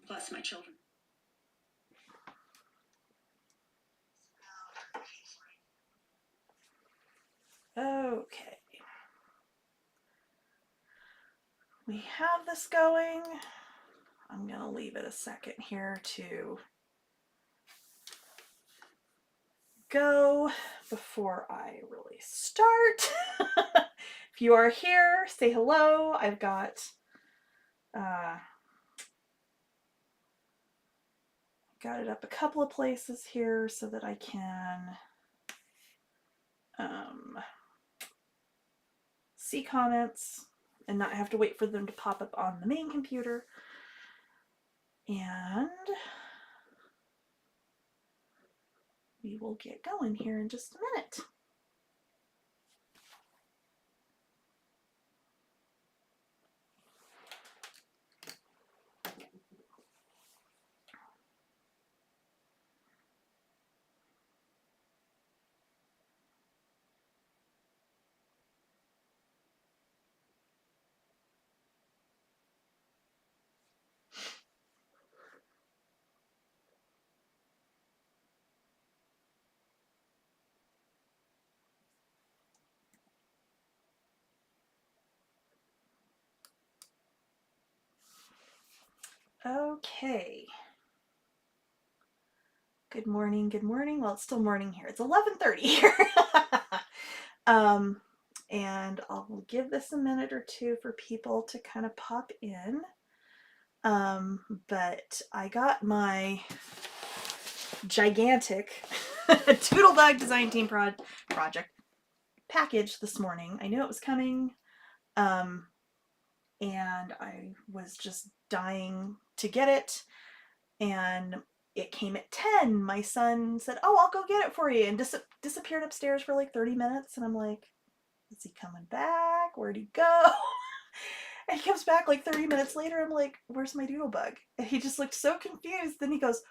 plus my children. Okay. We have this going. I'm going to leave it a second here to go before I really start. If you are here, say hello. I've got it up a couple of places here so that I can see comments and not have to wait for them to pop up on the main computer. And we will get going here in just a minute. Okay. Good morning, good morning. Well, it's still morning here. It's 11:30 here. And I'll give this a minute or two for people to kind of pop in. But I got my gigantic Doodlebug design team project package this morning. I knew it was coming. And I was just dying to get it. And it came at 10. My son said, "Oh, I'll go get it for you," and disappeared upstairs for like 30 minutes. And I'm like, is he coming back? Where'd he go? And he comes back like 30 minutes later. I'm like, where's my Doodlebug? And he just looked so confused. Then he goes,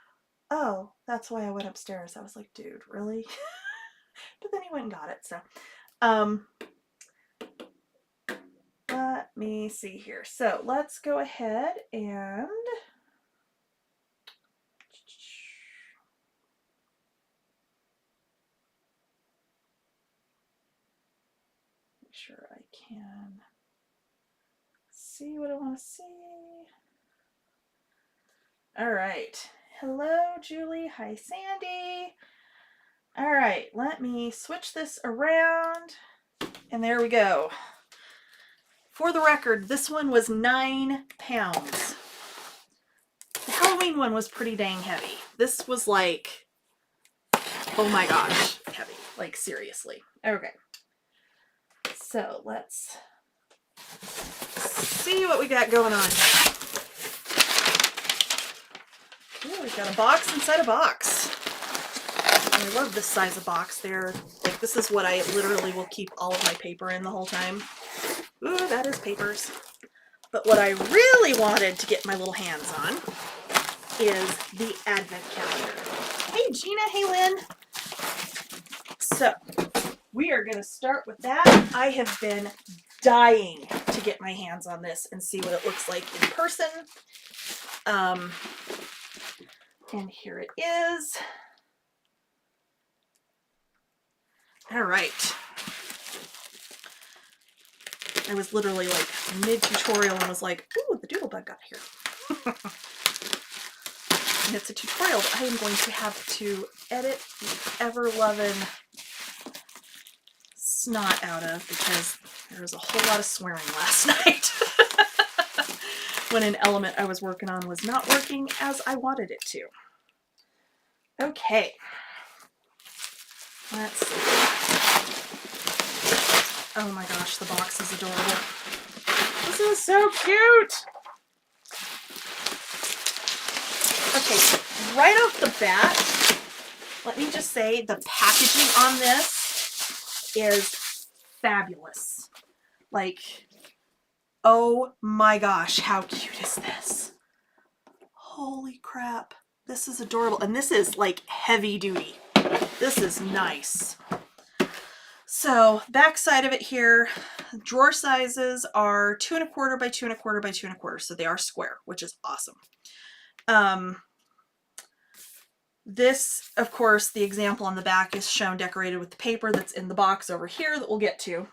"Oh, that's why I went upstairs." I was like, dude, really? But then he went and got it. So let me see here. So let's go ahead and make sure I can see what I want to see. All right. Hello, Julie. Hi, Sandy. All right, let me switch this around. And there we go. For the record, this one was 9 pounds. The Halloween one was pretty dang heavy. This was like, oh my gosh, heavy. Like, seriously. Okay. So let's see what we got going on. Ooh, we've got a box inside a box. I love this size of box. Like, this is what I literally will keep all of my paper in the whole time. Ooh, that is papers. But what I really wanted to get my little hands on is the advent calendar. Hey, Gina. Hey, Lynn. So we are going to start with that. I have been dying to get my hands on this and see what it looks like in person. And here it is. All right. I was literally like mid-tutorial and was like, ooh, the Doodlebug got here. And it's a tutorial that I am going to have to edit the ever-loving snot out of because there was a whole lot of swearing last night when an element I was working on was not working as I wanted it to. Okay. Let's see. Oh my gosh, the box is adorable. This is so cute! Okay, right off the bat, let me just say the packaging on this is fabulous. Like, oh my gosh, how cute is this? Holy crap. This is adorable. And this is like heavy duty. This is nice. So back side of it here, drawer sizes are 2¼ by 2¼ by 2¼ so they are square, which is awesome. This, of course, the example on the back is shown decorated with the paper that's in the box over here that we'll get to.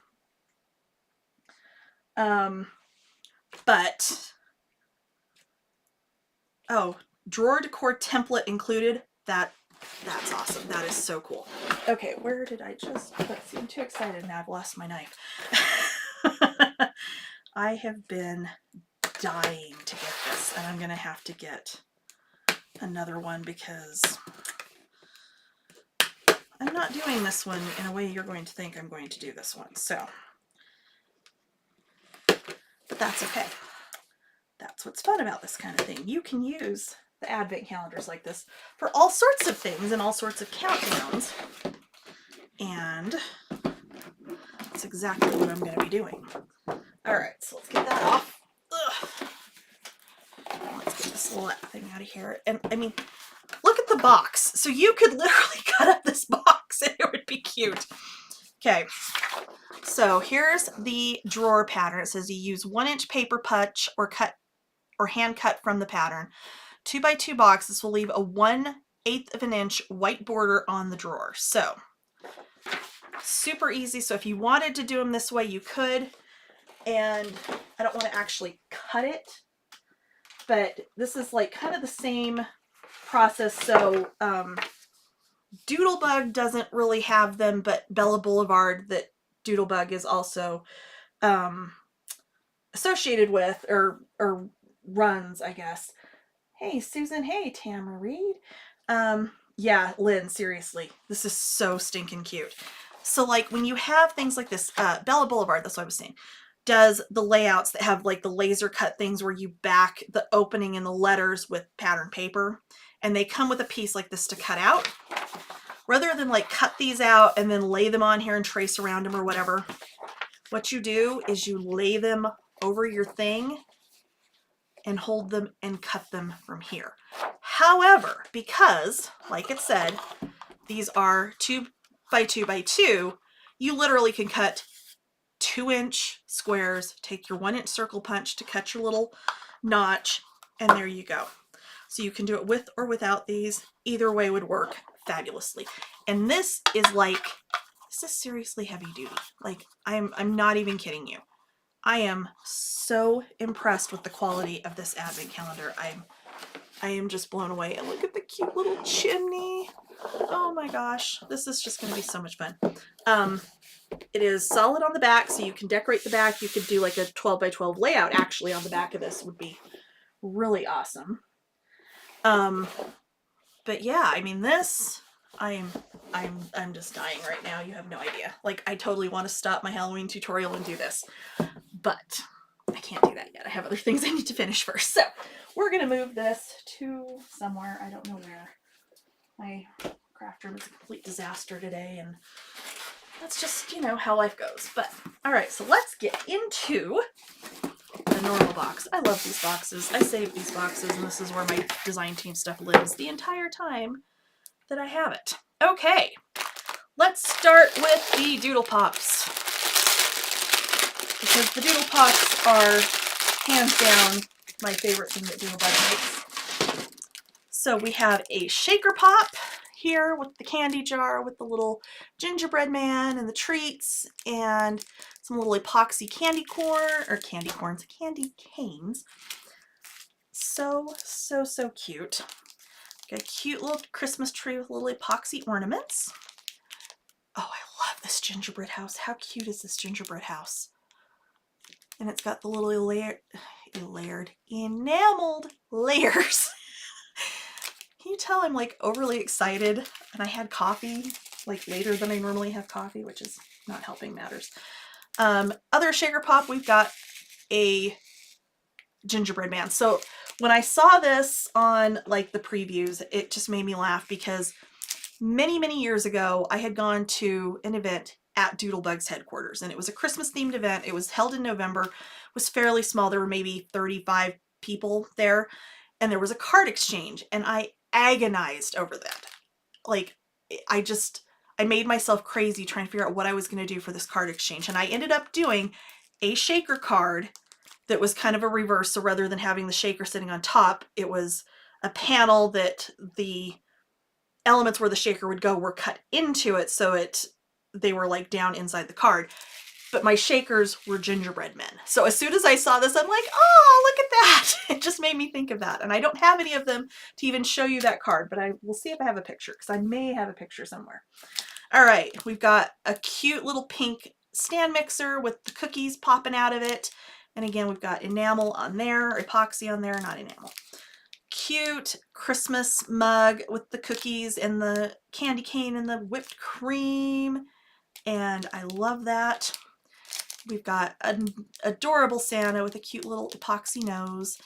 But, oh, drawer decor template included. That's awesome. That is so cool. Okay, where did I just, let's see, I'm too excited now. I've lost my knife. I have been dying to get this, and I'm going to have to get another one because I'm not doing this one in a way you're going to think I'm going to do this one. So, but that's okay. That's what's fun about this kind of thing. You can use the advent calendars like this for all sorts of things and all sorts of countdowns. And that's exactly what I'm going to be doing. All right, so let's get that off. Ugh. Let's get this little thing out of here. And I mean, look at the box. So you could literally cut up this box and it would be cute. Okay, so here's the drawer pattern. It says you use 1-inch paper punch or hand cut from the pattern. 2x2 box. This will leave a 1/8 of an inch white border on the drawer. So super easy. So if you wanted to do them this way, you could. And I don't want to actually cut it, but this is like kind of the same process. So Doodlebug doesn't really have them, but Bella Boulevard, that Doodlebug is also associated with or runs, I guess. Hey, Susan. Hey, Tamara Reed. Yeah, Lynn, seriously. This is so stinking cute. So like when you have things like this, Bella Boulevard, that's what I was saying, does the layouts that have like the laser cut things where you back the opening and the letters with pattern paper, and they come with a piece like this to cut out. Rather than like cut these out and then lay them on here and trace around them or whatever, what you do is you lay them over your thing and hold them and cut them from here. However, because like it said, these are 2x2x2, you literally can cut 2-inch squares, take your 1-inch circle punch to cut your little notch, and there you go. So you can do it with or without these. Either way would work fabulously. And this is like, this is seriously heavy duty. Like I'm not even kidding you. I am so impressed with the quality of this advent calendar. I am just blown away. And look at the cute little chimney. Oh my gosh, this is just going to be so much fun. It is solid on the back, so you can decorate the back. You could do like a 12x12 layout actually on the back of this. Would be really awesome. But yeah, I mean this, I'm just dying right now. You have no idea. Like I totally want to stop my Halloween tutorial and do this, but I can't do that yet. I have other things I need to finish first. So we're going to move this to somewhere. I don't know where. My craft room is a complete disaster today, and that's just, you know, how life goes. But all right, so let's get into the normal box. I love these boxes. I save these boxes, and this is where my design team stuff lives the entire time that I have it. Okay, let's start with the Doodle Pops, because the Doodle Pops are hands down my favorite thing that Doodlebug makes. So we have a shaker pop here with the candy jar with the little gingerbread man and the treats and some little epoxy candy canes. So cute. Got a cute little Christmas tree with little epoxy ornaments. Oh, I love this gingerbread house. How cute is this gingerbread house? And it's got the little enameled layers. Can you tell I'm like overly excited? And I had coffee like later than I normally have coffee, which is not helping matters. Other shaker pop, we've got a gingerbread man. So when I saw this on like the previews, it just made me laugh because many years ago, I had gone to an event at Doodlebug's headquarters, and it was a Christmas themed event. It was held in November, was fairly small. There were maybe 35 people there, and there was a card exchange, and I agonized over that. Like, I made myself crazy trying to figure out what I was going to do for this card exchange, and I ended up doing a shaker card that was kind of a reverse. So rather than having the shaker sitting on top, it was a panel that the elements where the shaker would go were cut into it, so they were like down inside the card. But my shakers were gingerbread men. So as soon as I saw this, I'm like, oh, look at that. It just made me think of that. And I don't have any of them to even show you that card, but I will see if I have a picture, because I may have a picture somewhere. All right, we've got a cute little pink stand mixer with the cookies popping out of it. And again, we've got enamel on there, epoxy on there, not enamel. Cute Christmas mug with the cookies and the candy cane and the whipped cream. And I love that. We've got an adorable Santa with a cute little epoxy nose,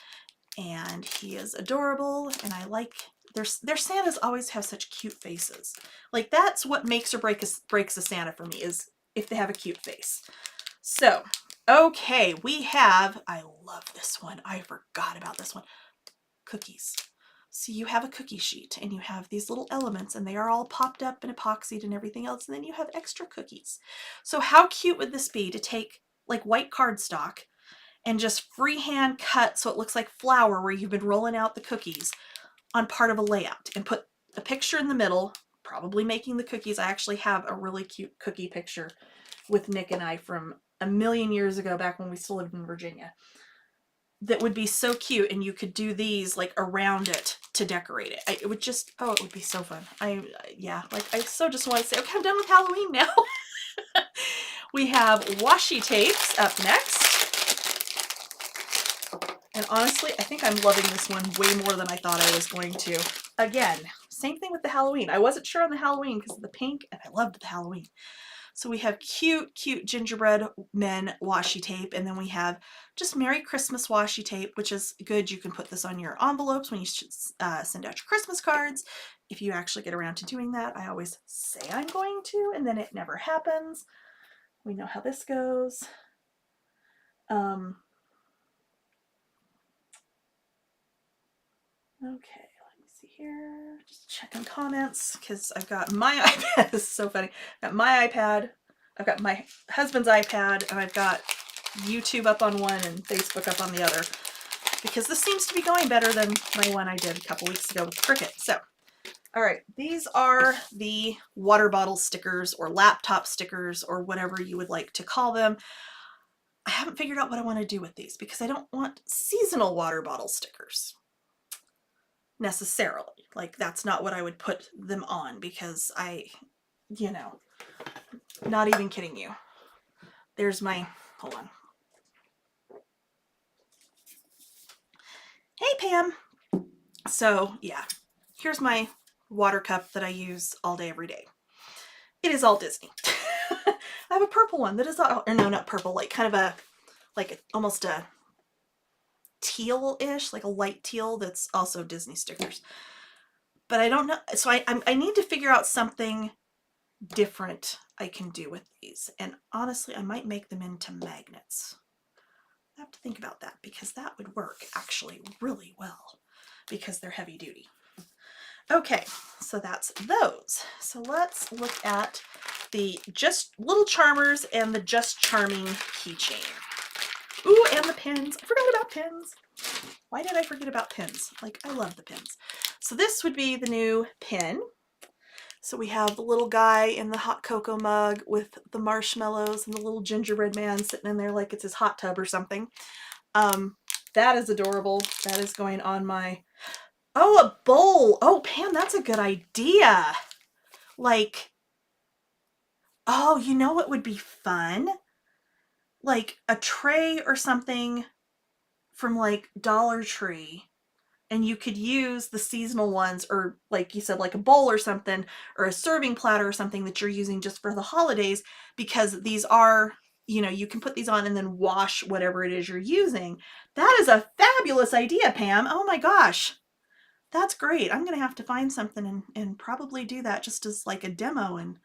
and he is adorable, and I like their Santas always have such cute faces. Like, that's what makes or breaks a Santa for me, is if they have a cute face. So, okay, we have, I love this one. I forgot about this one. Cookies. So you have a cookie sheet and you have these little elements and they are all popped up and epoxied and everything else, and then you have extra cookies. So how cute would this be to take like white cardstock and just freehand cut so it looks like flour where you've been rolling out the cookies on part of a layout, and put a picture in the middle, probably making the cookies. I actually have a really cute cookie picture with Nick and I from a million years ago, back when we still lived in Virginia. That would be so cute, and you could do these like around it to decorate it. It would just, oh, it would be so fun. Yeah, like I so just want to say, okay, I'm done with Halloween now. We have washi tapes up next. And honestly, I think I'm loving this one way more than I thought I was going to. Again, same thing with the Halloween. I wasn't sure on the Halloween because of the pink, and I loved the Halloween. So we have cute gingerbread men washi tape, and then we have just Merry Christmas washi tape, which is good. You can put this on your envelopes when you send out your Christmas cards. If you actually get around to doing that, I always say I'm going to, and then it never happens. We know how this goes. Okay, let me see here. Just checking comments because I've got my iPad. This is so funny. I've got my iPad, I've got my husband's iPad, and I've got YouTube up on one and Facebook up on the other, because this seems to be going better than my one I did a couple weeks ago with Cricut. So, all right, these are the water bottle stickers or laptop stickers or whatever you would like to call them. I haven't figured out what I want to do with these because I don't want seasonal water bottle stickers necessarily. Like, that's not what I would put them on, because you know, not even kidding you. There's my, hold on. Hey, Pam. So yeah, here's my water cup that I use all day, every day. It is all Disney. I have a purple one that is all, or no, not purple, like kind of a, like almost a teal-ish, like a light teal, that's also Disney stickers. But I don't know, so I need to figure out something different I can do with these. And honestly, I might make them into magnets. I have to think about that, because that would work actually really well, because they're heavy duty. Okay, so that's those. So let's look at the Just Little Charmers and the Just Charming keychain. Ooh, and the pins. I forgot about pins. Why did I forget about pins? Like, I love the pins. So this would be the new pin. So we have the little guy in the hot cocoa mug with the marshmallows and the little gingerbread man sitting in there like it's his hot tub or something. That is adorable. That is going on my, oh, a bowl. Oh, Pam, that's a good idea. Like, oh, you know what would be fun? Like a tray or something from like Dollar Tree, and you could use the seasonal ones, or like you said, like a bowl or something, or a serving platter or something that you're using just for the holidays, because these are, you know, you can put these on and then wash whatever it is you're using. That is a fabulous idea, Pam. Oh my gosh. That's great. I'm going to have to find something and probably do that just as like a demo. And,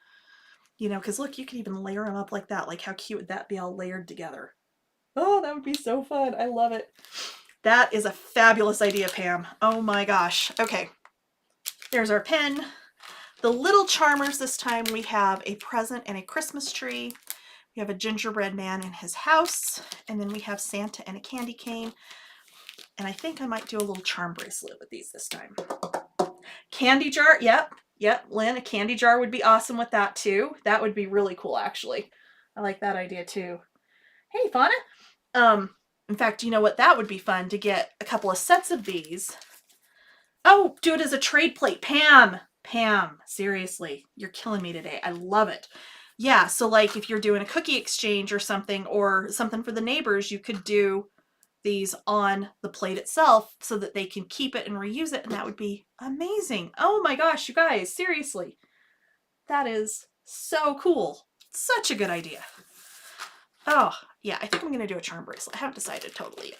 you know, because look, you could even layer them up like that. Like, how cute would that be all layered together? Oh, that would be so fun. I love it. That is a fabulous idea, Pam. Oh my gosh. Okay. There's our pen. The Little Charmers, this time we have a present and a Christmas tree. We have a gingerbread man in his house. And then we have Santa and a candy cane. And I think I might do a little charm bracelet with these this time. Candy jar, yep, Lynn, a candy jar would be awesome with that too. That would be really cool, actually. I like that idea too. Hey, Fauna. In fact, you know what? That would be fun to get a couple of sets of these. Oh, do it as a trade plate. Pam, seriously, you're killing me today. I love it. Yeah, so like if you're doing a cookie exchange or something for the neighbors, you could do these on the plate itself so that they can keep it and reuse it, and that would be amazing. Oh my gosh, you guys, seriously. That is so cool. Such a good idea. Oh, yeah, I think I'm going to do a charm bracelet. I haven't decided totally yet.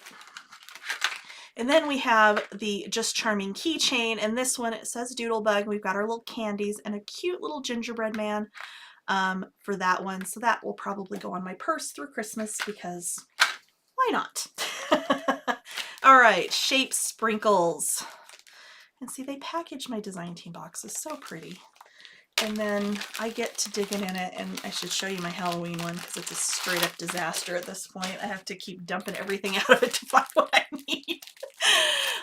And then we have the Just Charming keychain, and this one, it says Doodlebug. We've got our little candies and a cute little gingerbread man for that one. So that will probably go on my purse through Christmas because why not? All right, shape sprinkles. And see, they package my design team boxes so pretty. And then I get to digging in it, and I should show you my Halloween one because it's a straight up disaster at this point. I have to keep dumping everything out of it to find what I need.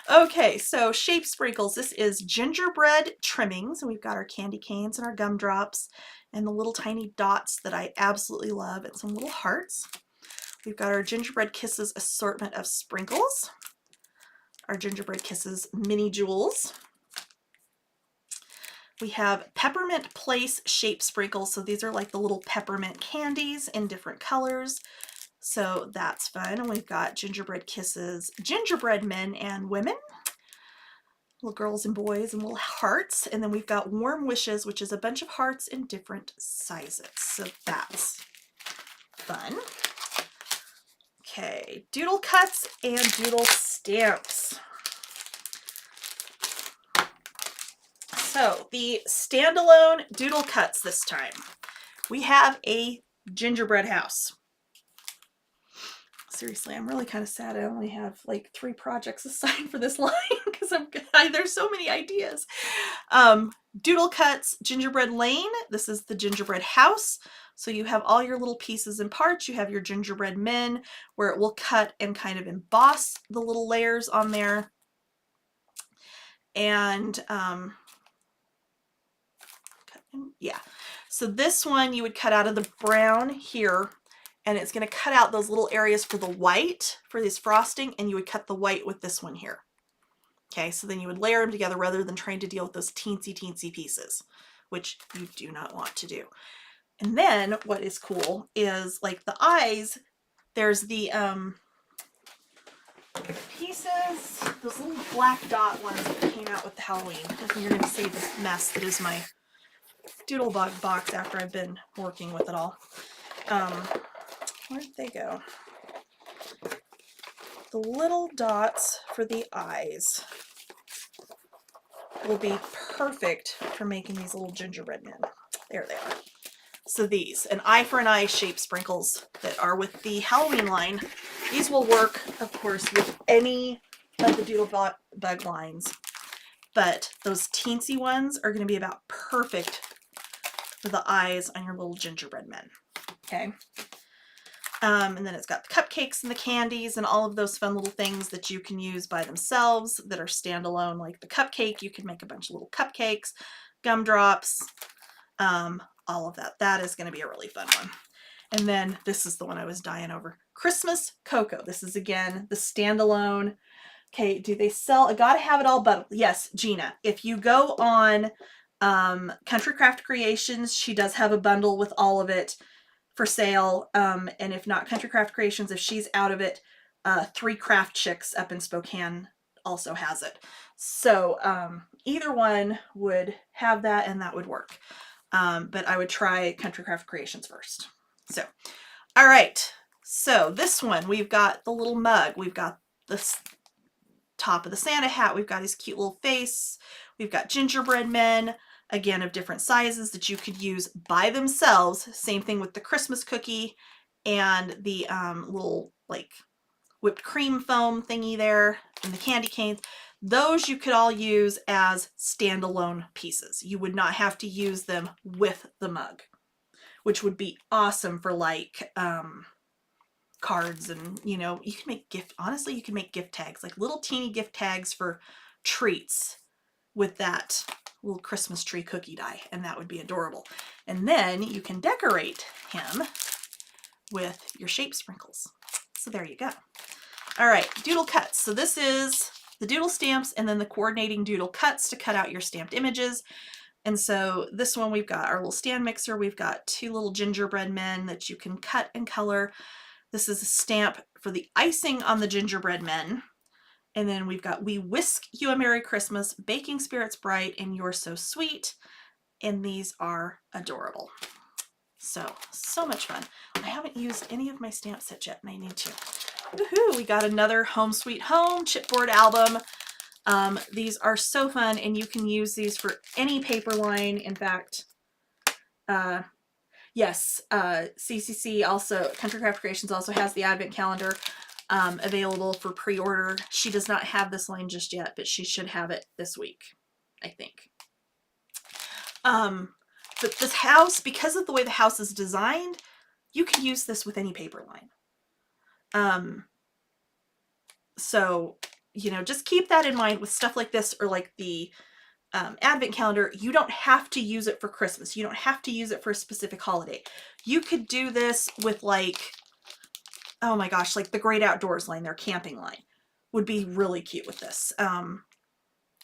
Okay, so shape sprinkles. This is gingerbread trimmings, and we've got our candy canes and our gumdrops and the little tiny dots that I absolutely love, and some little hearts. We've got our Gingerbread Kisses assortment of sprinkles, our Gingerbread Kisses mini jewels. We have Peppermint Place shape sprinkles. So these are like the little peppermint candies in different colors. So that's fun. And we've got Gingerbread Kisses, gingerbread men and women, little girls and boys and little hearts. And then we've got Warm Wishes, which is a bunch of hearts in different sizes. So that's fun. Okay, doodle cuts and doodle stamps. So the standalone doodle cuts this time. We have a gingerbread house. Seriously, I'm really kind of sad I only have like 3 projects assigned for this line because there's so many ideas. Doodle cuts, gingerbread lane. This is the gingerbread house. So you have all your little pieces and parts. You have your gingerbread men where it will cut and kind of emboss the little layers on there. And yeah, so this one you would cut out of the brown here, and it's going to cut out those little areas for the white for this frosting, and you would cut the white with this one here. Okay, so then you would layer them together rather than trying to deal with those teensy pieces, which you do not want to do. And then what is cool is like the eyes, there's the pieces, those little black dot ones that came out with the Halloween. I think you're going to see the mess that is my Doodlebug box after I've been working with it all. Where did they go? The little dots for the eyes will be perfect for making these little gingerbread men. There they are. So these, an eye for an eye shape sprinkles that are with the Halloween line. These will work, of course, with any of the Doodlebug lines, but those teensy ones are going to be about perfect for the eyes on your little gingerbread men. Okay. And then it's got the cupcakes and the candies and all of those fun little things that you can use by themselves that are standalone, like the cupcake. You can make a bunch of little cupcakes, gumdrops, all of that. That is going to be a really fun one. And then this is the one I was dying over. Christmas Cocoa. This is, again, the standalone. Okay, do they sell? I gotta have it all, but yes, Gina. If you go on Country Craft Creations, she does have a bundle with all of it for sale. And if not Country Craft Creations, if she's out of it, 3 Craft Chicks up in Spokane also has it. So either one would have that, and that would work. But I would try Country Craft Creations first. So, all right. So this one, we've got the little mug. We've got this top of the Santa hat. We've got his cute little face. We've got gingerbread men, again, of different sizes that you could use by themselves. Same thing with the Christmas cookie and the little like whipped cream foam thingy there and the candy canes. Those you could all use as standalone pieces. You would not have to use them with the mug, which would be awesome for like cards, and you know, you can make honestly, you can make gift tags, like little teeny gift tags for treats with that little Christmas tree cookie die, and that would be adorable. And then you can decorate him with your shape sprinkles. So there you go. All right, doodle cuts. So this is the doodle stamps and then the coordinating doodle cuts to cut out your stamped images. And so this one, we've got our little stand mixer. We've got 2 little gingerbread men that you can cut and color. This is a stamp for the icing on the gingerbread men. And then we've got We Whisk You a Merry Christmas, Baking Spirits Bright, and You're So Sweet. And these are adorable. So much fun. I haven't used any of my stamp sets yet, and I need to. Woohoo! We got another Home Sweet Home chipboard album. These are so fun, and you can use these for any paper line. In fact, yes, CCC also, Country Craft Creations also has the advent calendar available for pre-order. She does not have this line just yet, but she should have it this week, I think. But this house, because of the way the house is designed, you can use this with any paper line. So, you know, just keep that in mind with stuff like this, or like the advent calendar. You don't have to use it for Christmas. You don't have to use it for a specific holiday. You could do this with, like, oh my gosh, like the Great Outdoors line, their camping line would be really cute with this.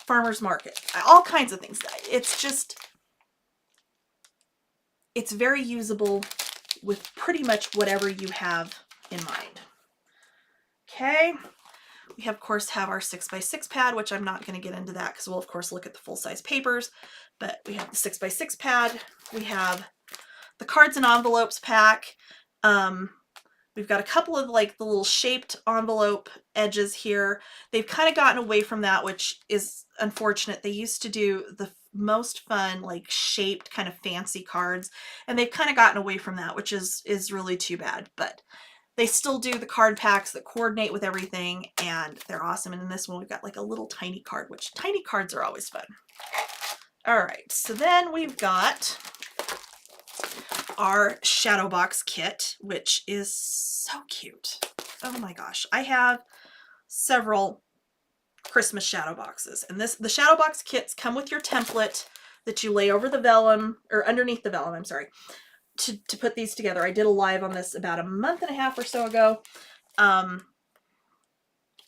Farmer's Market, all kinds of things. It's just, it's very usable with pretty much whatever you have in mind. Okay. We of course have our 6x6 pad, which I'm not going to get into that because we'll of course look at the full-size papers, but we have the 6x6 pad. We have the cards and envelopes pack. We've got a couple of like the little shaped envelope edges here. They've kind of gotten away from that, which is unfortunate. They used to do the most fun, like shaped kind of fancy cards, and they've kind of gotten away from that, which is really too bad. But they still do the card packs that coordinate with everything, and they're awesome. And in this one, we've got like a little tiny card, which tiny cards are always fun. All right, so then we've got our shadow box kit, which is so cute. Oh my gosh, I have several Christmas shadow boxes, and the shadow box kits come with your template that you lay over the vellum, or underneath the vellum, I'm sorry, to put these together. I did a live on this about a month and a half or so ago, and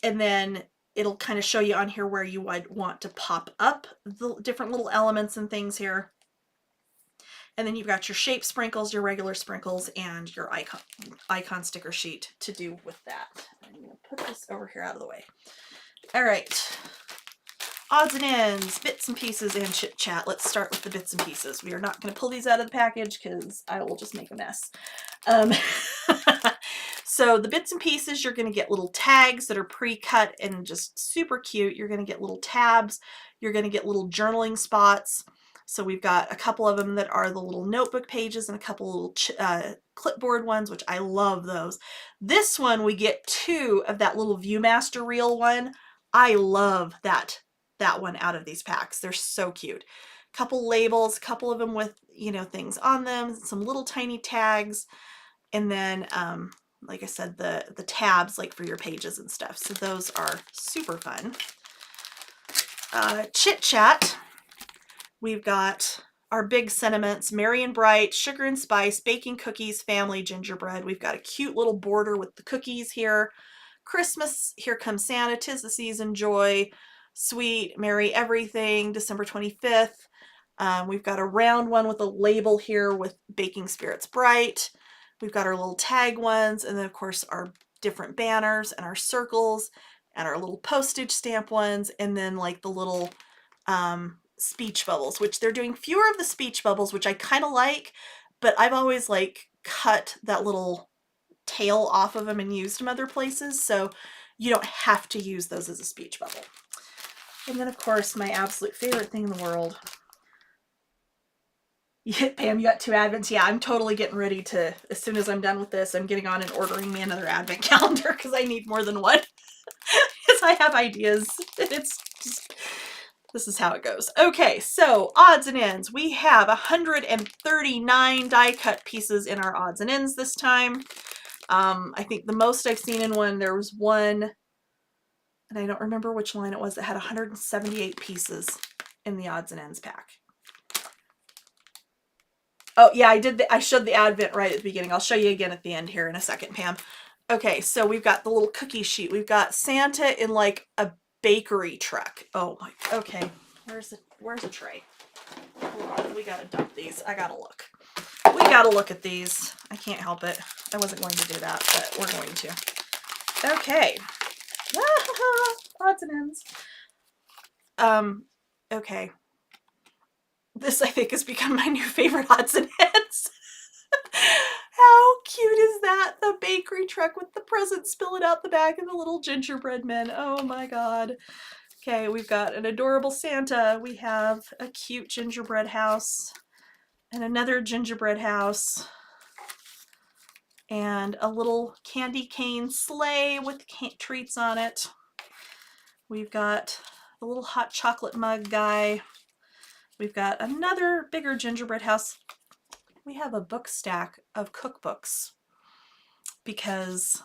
then it'll kind of show you on here where you would want to pop up the different little elements and things here. And then you've got your shape sprinkles, your regular sprinkles, and your icon sticker sheet to do with that. I'm going to put this over here out of the way. All right. Odds and ends, bits and pieces, and chit chat. Let's start with the bits and pieces. We are not going to pull these out of the package because I will just make a mess. So the bits and pieces, you're going to get little tags that are pre-cut and just super cute. You're going to get little tabs. You're going to get little journaling spots. So we've got a couple of them that are the little notebook pages and a couple little clipboard ones, which I love those. This one, we get 2 of that little Viewmaster reel one. I love that one out of these packs. They're so cute. Couple labels, a couple of them with, you know, things on them, some little tiny tags, and then, like I said, the tabs like for your pages and stuff. So those are super fun. Chit Chat. We've got our big sentiments, Merry and Bright, Sugar and Spice, Baking Cookies, Family, Gingerbread. We've got a cute little border with the cookies here. Christmas, Here Comes Santa, 'Tis the Season, Joy, Sweet, Merry Everything, December 25th. We've got a round one with a label here with Baking Spirits Bright. We've got our little tag ones, and then of course our different banners and our circles and our little postage stamp ones, and then like the little speech bubbles, which they're doing fewer of the speech bubbles, which I kind of like, but I've always like cut that little tail off of them and used them other places, so you don't have to use those as a speech bubble. And then of course my absolute favorite thing in the world. Yeah, Pam, you got 2 advents. Yeah, I'm totally getting ready to, as soon as I'm done with this, I'm getting on and ordering me another advent calendar because I need more than one. Because I have ideas. It's just, this is how it goes. Okay, so odds and ends. We have 139 die cut pieces in our odds and ends this time. I think the most I've seen in one, there was one, and I don't remember which line it was, that had 178 pieces in the odds and ends pack. Oh yeah, I showed the advent right at the beginning. I'll show you again at the end here in a second, Pam. Okay, so we've got the little cookie sheet. We've got Santa in like a bakery truck. Oh my, okay. Where's a tray? Hold on, we gotta dump these. I gotta look. We gotta look at these. I can't help it. I wasn't going to do that, but we're going to. Okay. Odds and ends. Okay. This, I think, has become my new favorite odds and ends. How cute is that? The bakery truck with the presents spilling out the back and the little gingerbread men. Oh my god. Okay, we've got an adorable Santa. We have a cute gingerbread house and another gingerbread house and a little candy cane sleigh with treats on it. We've got a little hot chocolate mug guy. We've got another bigger gingerbread house. We have a book stack of cookbooks because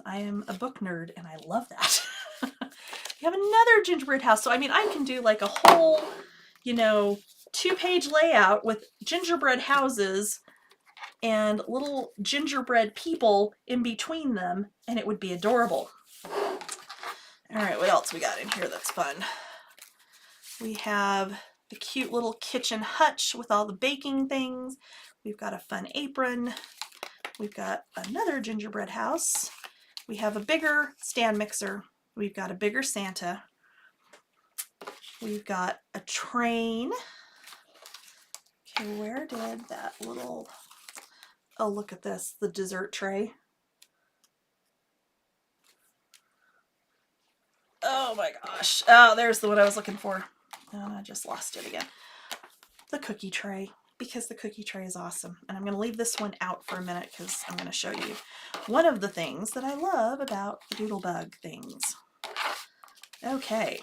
I am a book nerd and I love that. We have another gingerbread house. So, I mean, I can do like a whole, you know, 2-page layout with gingerbread houses and little gingerbread people in between them, and it would be adorable. All right, what else we got in here that's fun? We have the cute little kitchen hutch with all the baking things. We've got a fun apron. We've got another gingerbread house. We have a bigger stand mixer. We've got a bigger Santa. We've got a train. Okay, where did that little... Oh, look at this, the dessert tray. Oh my gosh. Oh, there's the one I was looking for. Oh, I just lost it again. The cookie tray, because the cookie tray is awesome. And I'm going to leave this one out for a minute because I'm going to show you one of the things that I love about the Doodlebug things. Okay.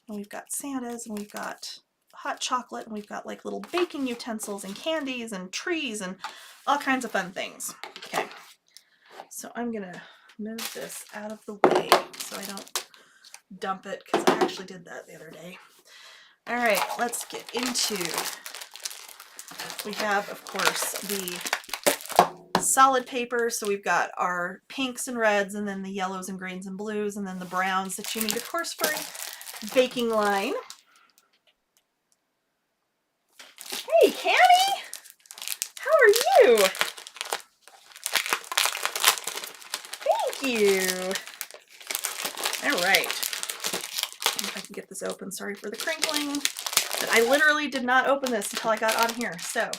And we've got Santas, and we've got hot chocolate, and we've got like little baking utensils and candies and trees and all kinds of fun things. Okay. So I'm going to move this out of the way so I don't dump it, because I actually did that the other day. All right, let's get into, we have, of course, the solid paper. So we've got our pinks and reds, and then the yellows and greens and blues, and then the browns that you need, of course, for a baking line. Hey, Cammy! How are you? Thank you. All right. If I can get this open, sorry for the crinkling. But I literally did not open this until I got on here. So,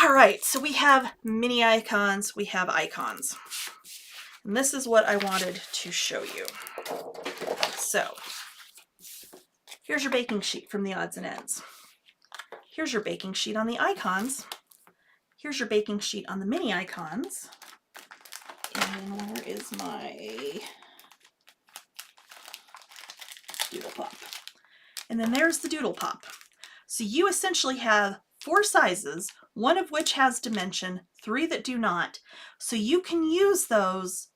all right. So we have mini icons. We have icons. And this is what I wanted to show you. So, here's your baking sheet from the odds and ends. Here's your baking sheet on the icons. Here's your baking sheet on the mini icons. And where is my Doodle Pop? And then there's the Doodle Pop. So you essentially have 4 sizes, one of which has dimension, 3 that do not. So you can use those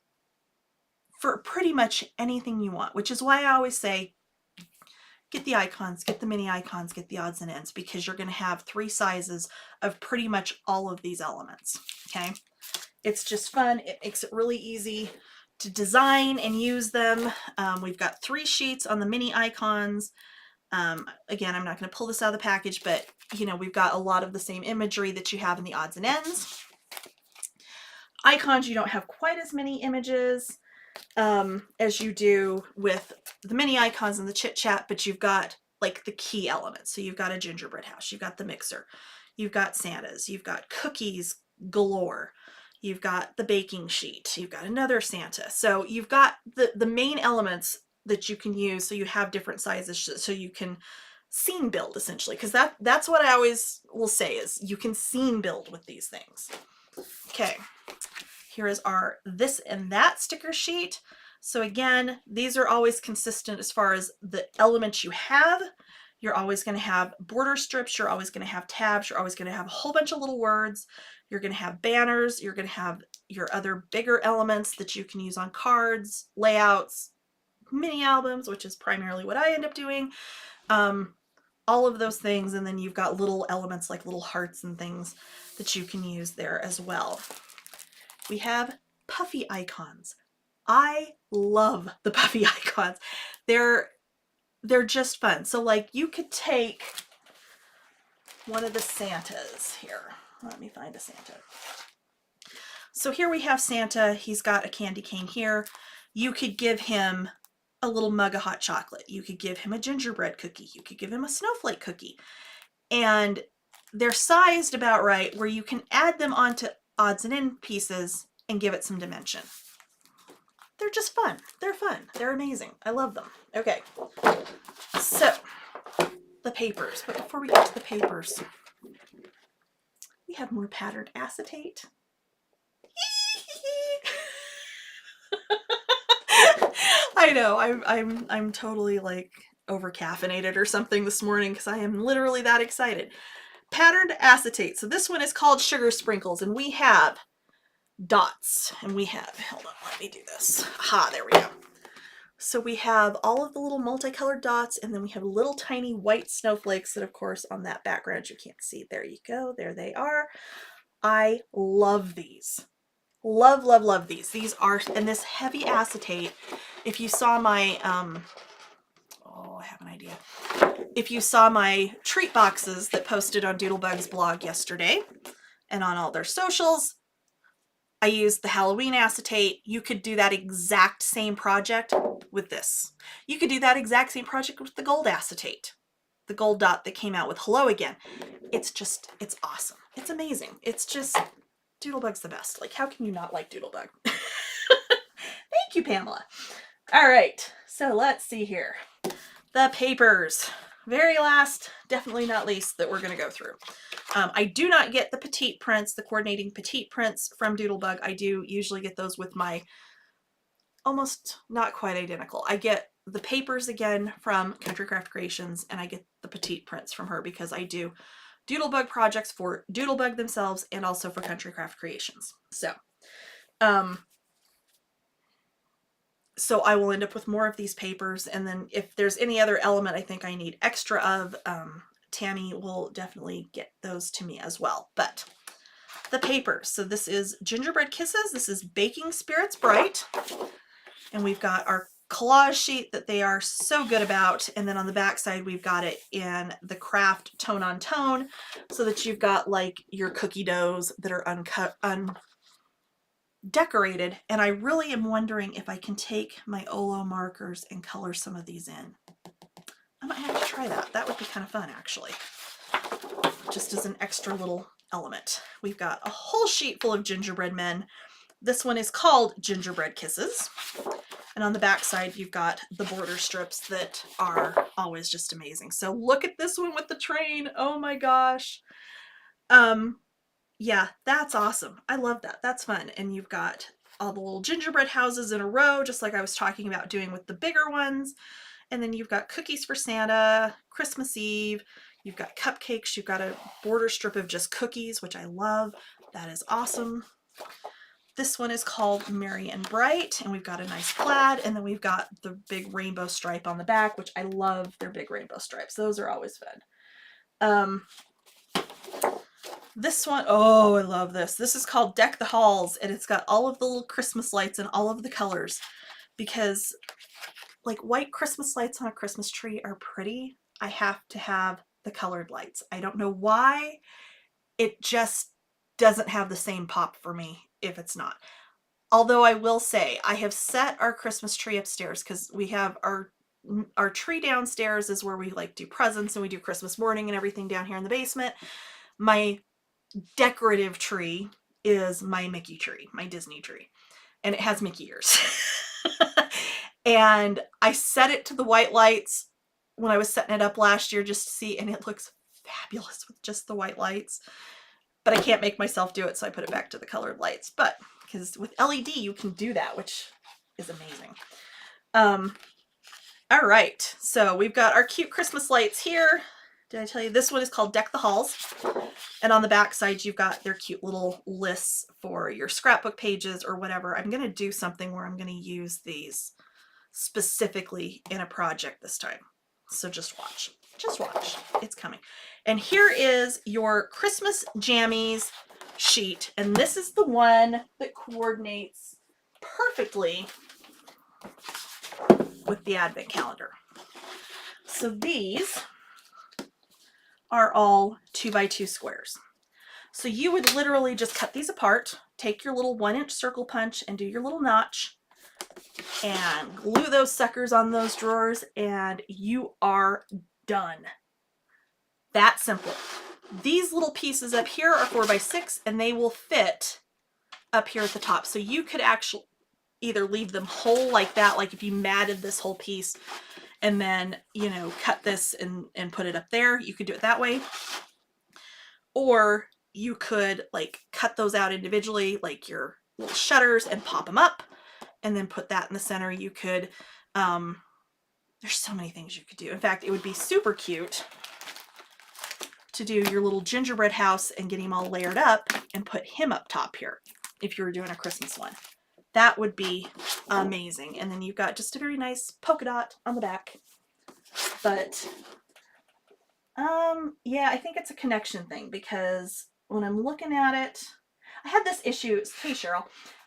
for pretty much anything you want, which is why I always say, get the icons, get the mini icons, get the odds and ends, because you're going to have 3 sizes of pretty much all of these elements. Okay. It's just fun. It makes it really easy to design and use them. We've got 3 sheets on the mini icons. Again, I'm not going to pull this out of the package, but you know, we've got a lot of the same imagery that you have in the odds and ends. Icons, you don't have quite as many images as you do with the mini icons and the chit chat, but you've got like the key elements. So you've got a gingerbread house, you've got the mixer, you've got Santas, you've got cookies galore, you've got the baking sheet, you've got another Santa. So you've got the main elements that you can use, so you have different sizes, so you can scene build essentially, because that's what I always will say is you can scene build with these things. Okay, here is our this and that sticker sheet. So again, these are always consistent as far as the elements you have. You're always going to have border strips, you're always going to have tabs, you're always going to have a whole bunch of little words, You're going to have banners. You're going to have your other bigger elements that you can use on cards, layouts, mini albums, which is primarily what I end up doing. All of those things. And then you've got little elements like little hearts and things that you can use there as well. We have puffy icons. I love the puffy icons. They're just fun. So like you could take one of the Santas here. Let me find a Santa. So here we have Santa. He's got a candy cane here. You could give him a little mug of hot chocolate. You could give him a gingerbread cookie. You could give him a snowflake cookie. And they're sized about right where you can add them onto odds and end pieces and give it some dimension. They're just fun. They're fun. They're amazing. I love them. Okay. So the papers. But before we get to the papers, we have more patterned acetate. I know, I'm totally like over caffeinated or something this morning because I am literally that excited. Patterned acetate. So this one is called Sugar Sprinkles, and we have dots, and we have, hold on, let me do this. Aha, there we go. So we have all of the little multicolored dots, and then we have little tiny white snowflakes that, of course, on that background you can't see. There you go. There they are. I love these. Love, love, love these. These are, and this heavy acetate, if you saw my, oh, I have an idea. If you saw my treat boxes that posted on Doodlebug's blog yesterday and on all their socials, I used the Halloween acetate. You could do that exact same project with this. You could do that exact same project with the gold acetate, the gold dot that came out with Hello Again. It's just, it's awesome. It's amazing. It's just, Doodlebug's the best. Like, how can you not like Doodlebug? Thank you, Pamela. All right, so let's see here. The papers. Very last, definitely not least, that we're going to go through. I do not get the petite prints, the coordinating petite prints from Doodlebug. I do usually get those with my almost not quite identical. I get the papers again from Country Craft Creations, and I get the petite prints from her because I do Doodlebug projects for Doodlebug themselves and also for Country Craft Creations. So I will end up with more of these papers, and then if there's any other element I think I need extra of, Tammy will definitely get those to me as well. But the papers, so this is Gingerbread Kisses, this is Baking Spirits Bright, and we've got our collage sheet that they are so good about, and then on the back side we've got it in the craft tone on tone, so that you've got like your cookie doughs that are uncut, decorated, and I really am wondering if I can take my Olo markers and color some of these in. I might have to try that. That would be kind of fun, actually. Just as an extra little element. We've got a whole sheet full of gingerbread men. This one is called Gingerbread Kisses. And on the back side, you've got the border strips that are always just amazing. So look at this one with the train. Oh my gosh. Yeah, that's awesome. I love that. That's fun. And you've got all the little gingerbread houses in a row, just like I was talking about doing with the bigger ones. And then you've got cookies for Santa, Christmas Eve. You've got cupcakes. You've got a border strip of just cookies, which I love. That is awesome. This one is called Merry and Bright, and we've got a nice plaid, and then we've got the big rainbow stripe on the back, which I love their big rainbow stripes. Those are always fun. This one, oh, I love this. This is called Deck the Halls, and it's got all of the little Christmas lights and all of the colors, because like white Christmas lights on a Christmas tree are pretty. I have to have the colored lights. I don't know why. It just doesn't have the same pop for me if it's not. Although I will say I have set our Christmas tree upstairs because we have our tree downstairs is where we like do presents and we do Christmas morning and everything down here in the basement. My decorative tree is my Mickey tree, my Disney tree, and it has Mickey ears. And I set it to the white lights when I was setting it up last year just to see, and it looks fabulous with just the white lights. But I can't make myself do it, so I put it back to the colored lights. But because with LED you can do that, which is amazing. All right, so we've got our cute Christmas lights here. Did I tell you this one is called Deck the Halls? And on the back side, you've got their cute little lists for your scrapbook pages or whatever. I'm going to do something where I'm going to use these specifically in a project this time. So just watch. Just watch. It's coming. And here is your Christmas Jammies sheet. And this is the one that coordinates perfectly with the advent calendar. So these are all 2x2 squares. So you would literally just cut these apart, take your little 1-inch circle punch and do your little notch and glue those suckers on those drawers and you are done. That simple. These little pieces up here are 4x6 and they will fit up here at the top. So you could actually either leave them whole like that, like if you matted this whole piece and then, you know, cut this and put it up there, you could do it that way. Or you could like cut those out individually, like your little shutters, and pop them up and then put that in the center. You could, there's so many things you could do. In fact, it would be super cute to do your little gingerbread house and get him all layered up and put him up top here if you were doing a Christmas one. That would be amazing. And then you've got just a very nice polka dot on the back. But yeah, I think it's a connection thing because when I'm looking at it, I had this issue. Hey, Cheryl,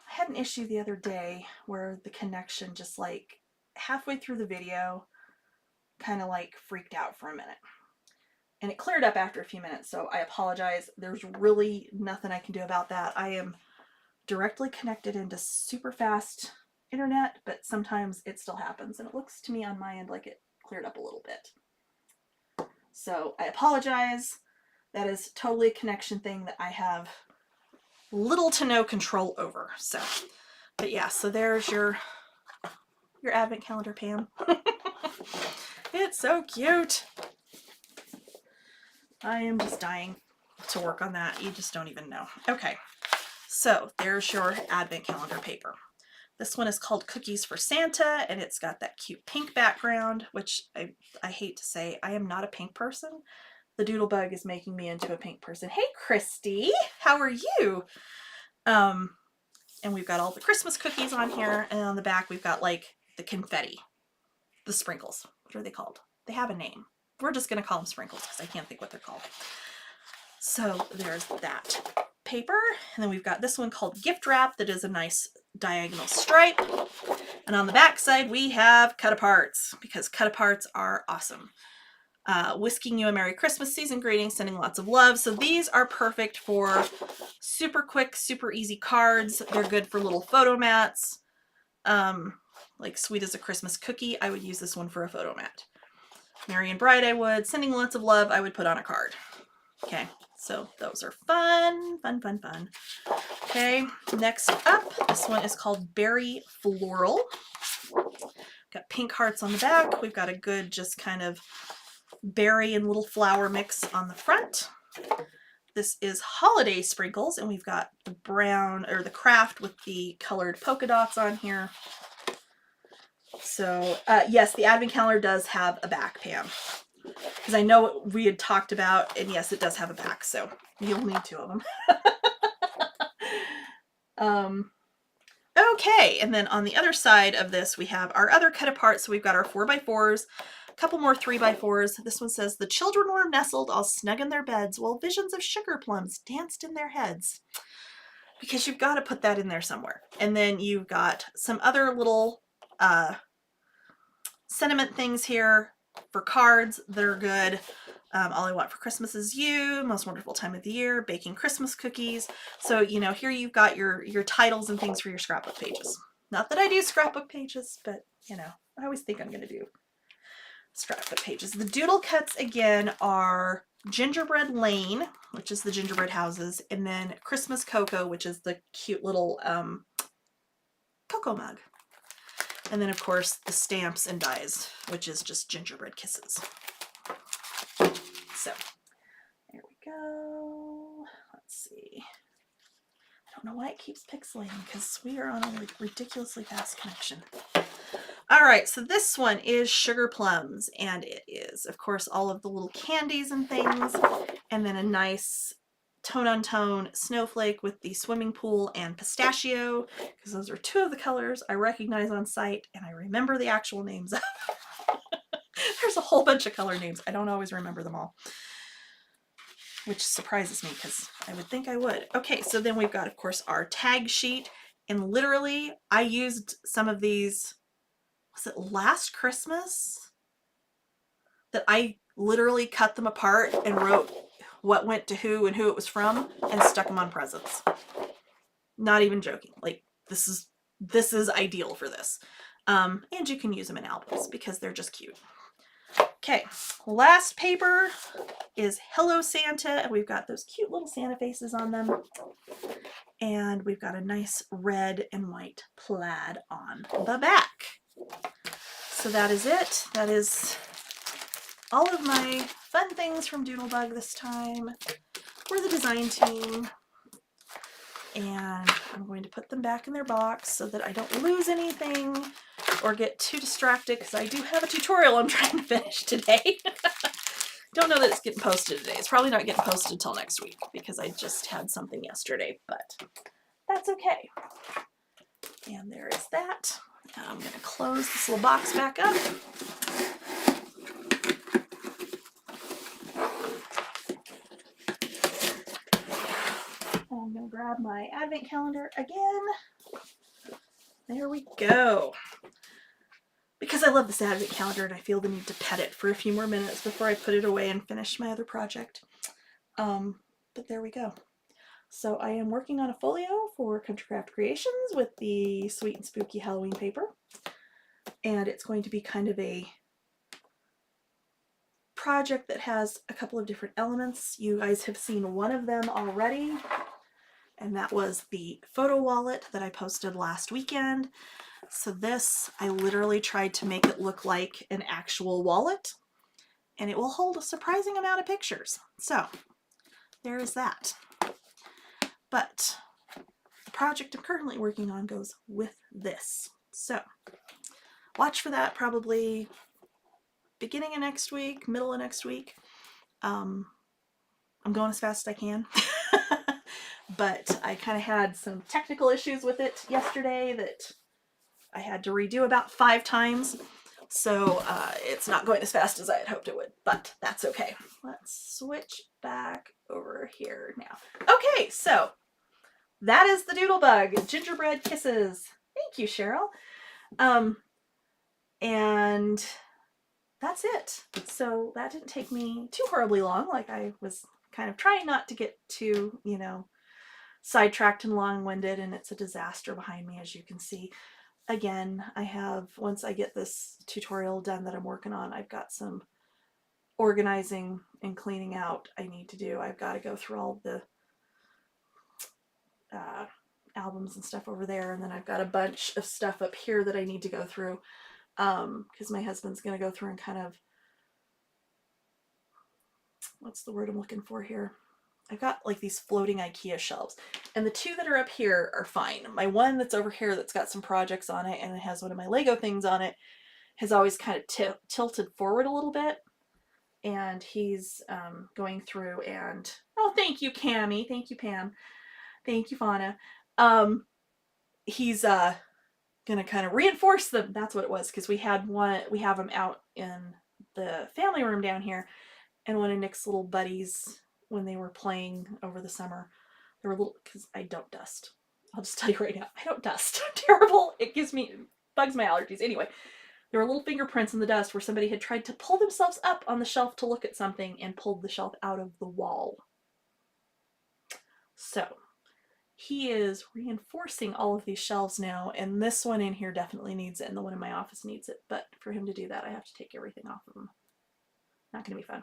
I had an issue the other day where the connection just like halfway through the video kind of like freaked out for a minute. And it cleared up after a few minutes, so I apologize. There's really nothing I can do about that. I am directly connected into super fast internet, but sometimes it still happens. And it looks to me on my end like it cleared up a little bit. So I apologize. That is totally a connection thing that I have little to no control over. So, but yeah, so there's your advent calendar, Pam. It's so cute. I am just dying to work on that. You just don't even know. Okay, so there's your advent calendar paper. This one is called Cookies for Santa, and it's got that cute pink background, which I hate to say, I am not a pink person. The Doodlebug is making me into a pink person. Hey, Christy, how are you? And we've got all the Christmas cookies on here, and on the back we've got like the confetti, the sprinkles. What are they called? They have a name. We're just going to call them sprinkles because I can't think what they're called. So there's that paper. And then we've got this one called Gift Wrap that is a nice diagonal stripe. And on the back side, we have cut-aparts because cut-aparts are awesome. Whisking you a Merry Christmas, season greetings, sending lots of love. So these are perfect for super quick, super easy cards. They're good for little photo mats. Like Sweet as a Christmas Cookie, I would use this one for a photo mat. Merry and Bright, I would. Sending lots of love, I would put on a card. Okay, so those are fun, fun, fun, fun. Okay, next up, this one is called Berry Floral. Got pink hearts on the back. We've got a good just kind of berry and little flower mix on the front. This is Holiday Sprinkles, and we've got the brown, or the craft with the colored polka dots on here. So, yes, the advent calendar does have a back, Pam. Because I know what we had talked about, and yes, it does have a back, so you'll need 2 of them. Okay, and then on the other side of this, we have our other cut apart. So we've got our 4x4s, a couple more 3x4s. This one says, the children were nestled all snug in their beds while visions of sugar plums danced in their heads. Because you've got to put that in there somewhere. And then you've got some other little sentiment things here for cards that are good. All I Want for Christmas Is You, Most Wonderful Time of the Year, Baking Christmas Cookies. So, you know, here you've got your titles and things for your scrapbook pages. Not that I do scrapbook pages, but, you know, I always think I'm going to do scrapbook pages. The doodle cuts, again, are Gingerbread Lane, which is the gingerbread houses, and then Christmas Cocoa, which is the cute little cocoa mug. And then, of course, the stamps and dies, which is just gingerbread kisses. So, there we go. Let's see. I don't know why it keeps pixelating, because we are on a ridiculously fast connection. All right, so this one is Sugar Plums, and it is, of course, all of the little candies and things, and then a nice tone-on-tone snowflake with the swimming pool and pistachio, because those are two of the colors I recognize on site, and I remember the actual names of. There's a whole bunch of color names. I don't always remember them all, which surprises me because I would think I would. Okay, so then we've got, of course, our tag sheet, and literally I used some of these, was it last Christmas? That I literally cut them apart and wrote what went to who and who it was from and stuck them on presents. Not even joking. Like, this is ideal for this. And you can use them in albums because they're just cute. Okay, last paper is Hello Santa, and we've got those cute little Santa faces on them. And we've got a nice red and white plaid on the back. So that is it. That is all of my fun things from Doodlebug this time for the design team. And I'm going to put them back in their box so that I don't lose anything or get too distracted, because I do have a tutorial I'm trying to finish today. Don't know that it's getting posted today. It's probably not getting posted until next week because I just had something yesterday, but that's okay. And there is that. I'm going to close this little box back up. I'm going to grab my advent calendar again. There we go. Because I love this advent calendar and I feel the need to pet it for a few more minutes before I put it away and finish my other project. But there we go. So I am working on a folio for Country Craft Creations with the Sweet and Spooky Halloween paper. And it's going to be kind of a project that has a couple of different elements. You guys have seen one of them already, and that was the photo wallet that I posted last weekend. So this, I literally tried to make it look like an actual wallet, and it will hold a surprising amount of pictures. So there is that. But the project I'm currently working on goes with this. So watch for that probably beginning of next week, middle of next week. I'm going as fast as I can. But I kind of had some technical issues with it yesterday that I had to redo about 5 times. So it's not going as fast as I had hoped it would, but that's okay. Let's switch back over here now. Okay, so that is the Doodlebug Gingerbread Kisses. Thank you, Cheryl. And that's it. So that didn't take me too horribly long. Like, I was kind of trying not to get too, you know, sidetracked and long-winded, and it's a disaster behind me, as you can see. Again, I have, once I get this tutorial done that I'm working on, I've got some organizing and cleaning out I need to do. I've got to go through all the albums and stuff over there, and then I've got a bunch of stuff up here that I need to go through, because my husband's going to go through and kind of, what's the word I'm looking for here? I've got like these floating IKEA shelves, and the 2 that are up here are fine. My one that's over here that's got some projects on it and it has one of my Lego things on it has always kind of tilted forward a little bit, and he's going through and, oh, thank you, Cammie. Thank you, Pam. Thank you, Fauna. He's gonna kind of reinforce them. That's what it was, because we have them out in the family room down here, and one of Nick's little buddies, when they were playing over the summer, they were little, because I don't dust. I'll just tell you right now, I don't dust. I'm terrible. It bugs my allergies. Anyway, there were little fingerprints in the dust where somebody had tried to pull themselves up on the shelf to look at something and pulled the shelf out of the wall. So he is reinforcing all of these shelves now, and this one in here definitely needs it, and the one in my office needs it. But for him to do that, I have to take everything off of him. Not going to be fun.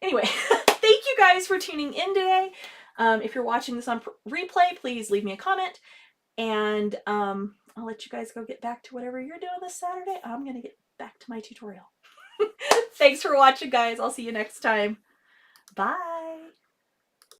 Anyway, thank you guys for tuning in today. If you're watching this on replay, please leave me a comment, and I'll let you guys go get back to whatever you're doing this Saturday. I'm going to get back to my tutorial. Thanks for watching, guys. I'll see you next time. Bye.